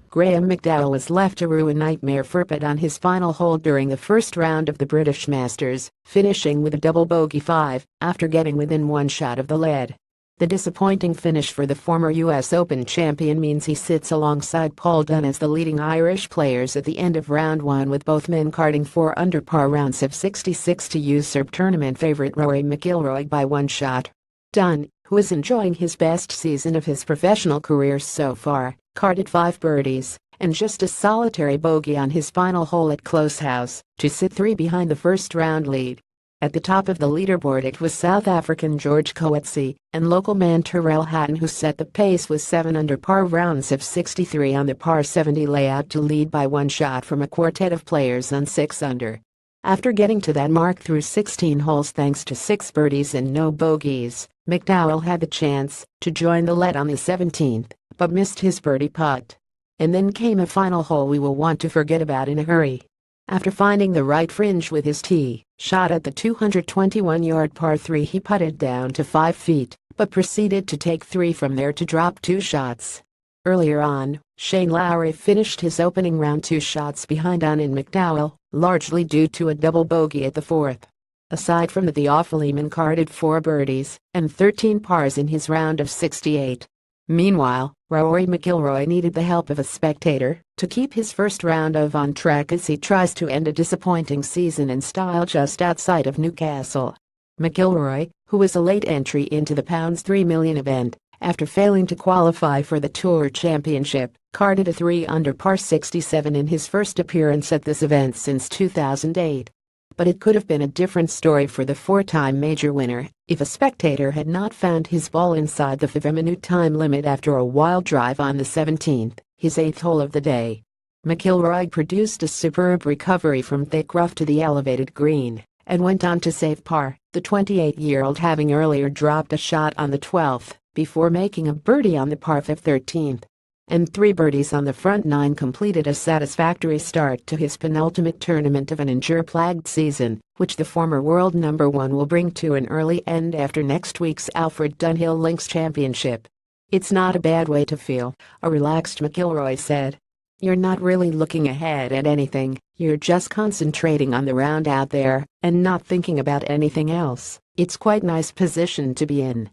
Graeme McDowell was left to rue a nightmare fourputt on his final hole during the first round of the British Masters, finishing with a double bogey 5 after getting within one shot of the lead. The disappointing finish for the former US Open champion means he sits alongside Paul Dunne as the leading Irish players at the end of round 1, with both men carding 4 under par rounds of 66 to usurp tournament favourite Rory McIlroy by one shot. Dunne, who is enjoying his best season of his professional career so far, carded 5 birdies and just a solitary bogey on his final hole at Close House to sit 3 behind the first round lead. At the top of the leaderboard it was South African George Coetzee and local man Tyrrell Hatton who set the pace with 7 under par rounds of 63 on the par 70 layout to lead by one shot from a quartet of players on 6 under. After getting to that mark through 16 holes thanks to 6 birdies and no bogeys, McDowell had the chance to join the lead on the 17th, but missed his birdie putt. And then came a final hole we will want to forget about in a hurry. After finding the right fringe with his tee shot at the 221-yard par 3, he putted down to 5 feet, but proceeded to take 3 from there to drop 2 shots. Earlier on, Shane Lowry finished his opening round 2 shots behind Dunne and McDowell, largely due to a double bogey at the 4th. Aside from that, the Australian carded 4 birdies and 13 pars in his round of 68. Meanwhile, Rory McIlroy needed the help of a spectator to keep his first round on track as he tries to end a disappointing season in style just outside of Newcastle. McIlroy, who was a late entry into the £3 million event after failing to qualify for the Tour Championship, carded a 3 under par 67 in his first appearance at this event since 2008. But it could have been a different story for the 4-time major winner if a spectator had not found his ball inside the 5-minute time limit after a wild drive on the 17th, his 8th hole of the day. McIlroy produced a superb recovery from thick rough to the elevated green and went on to save par, the 28-year-old having earlier dropped a shot on the 12th before making a birdie on the par 5 13th. And 3 birdies on the front 9 completed a satisfactory start to his penultimate tournament of an injury-plagued season, which the former world number 1 will bring to an early end after next week's Alfred Dunhill Links Championship. "It's not a bad way to feel," a relaxed McIlroy said. "You're not really looking ahead at anything, you're just concentrating on the round out there and not thinking about anything else. It's quite a nice position to be in.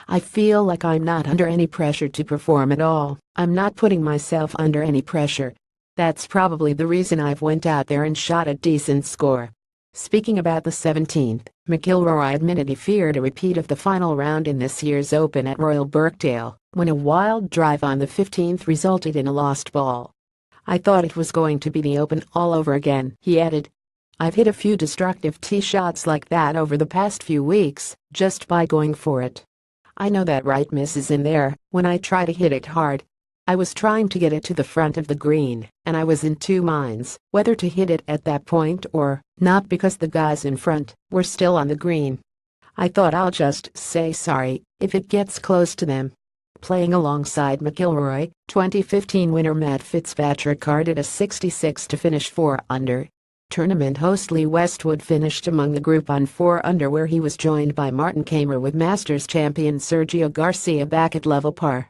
I feel like I'm not under any pressure to perform at all. I'm not putting myself under any pressure. That's probably the reason I've went out there and shot a decent score." Speaking about the 17th, McIlroy admitted he feared a repeat of the final round in this year's Open at Royal Birkdale, when a wild drive on the 15th resulted in a lost ball. "I thought it was going to be the Open all over again," he added. "I've hit a few destructive tee shots like that over the past few weeks, just by going for it. I know that right miss is in there when I try to hit it hard. I was trying to get it to the front of the green, and I was in 2 minds whether to hit it at that point or not because the guys in front were still on the green. I thought I'll just say sorry if it gets close to them." Playing alongside McIlroy, 2015 winner Matt Fitzpatrick carded a 66 to finish 4 under. Tournament host Lee Westwood finished among the group on 4 under, where he was joined by Martin Kaymer with Masters champion Sergio Garcia back at level par.